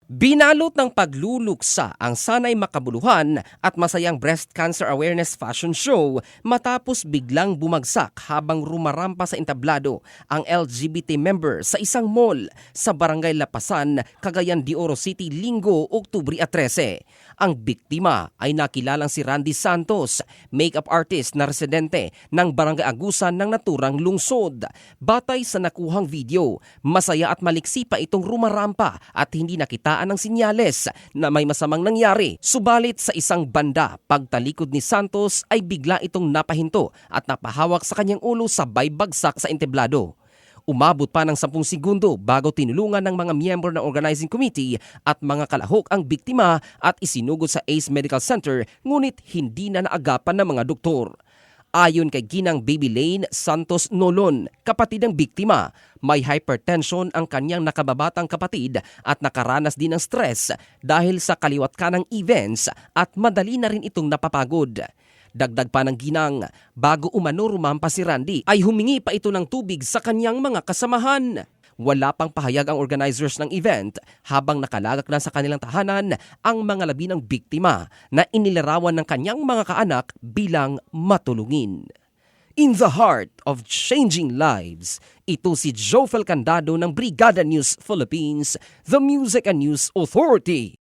Binalot ng pagluluksa ang sanay makabuluhan at masayang breast cancer awareness fashion show matapos biglang bumagsak habang rumarampa sa entablado ang LGBT member sa isang mall sa Barangay Lapasan, Cagayan de Oro City, Linggo, Oktubre 13. Ang biktima ay nakilalang si Randy Santos, makeup artist na residente ng Barangay Agusan ng naturang lungsod. Batay sa nakuhang video, masaya at maliksi pa itong rumarampa at hindi nakita ng sinyales na may masamang nangyari. Subalit sa isang banda, pagtalikod ni Santos ay bigla itong napahinto at napahawak sa kanyang ulo sabay bagsak sa entablado. Umabot pa ng 10 segundo bago tinulungan ng mga miyembro ng organizing committee at mga kalahok ang biktima at isinugod sa Ace Medical Center, ngunit hindi na naagapan ng mga doktor. Ayon kay Ginang Baby Lane Santos Nolon, kapatid ng biktima, may hypertension ang kanyang nakababatang kapatid at nakaranas din ng stress dahil sa kaliwat kanang events at madali na rin itong napapagod. Dagdag pa ng Ginang, bago umano rumampa si Randy ay humingi pa ito ng tubig sa kanyang mga kasamahan. Wala pang pahayag ang organizers ng event habang nakalagak na sa kanilang tahanan ang mga labi ng biktima na inilarawan ng kanyang mga kaanak bilang matulungin. In the heart of changing lives, ito si Jofel Candado ng Brigada News Philippines, the Music and News Authority.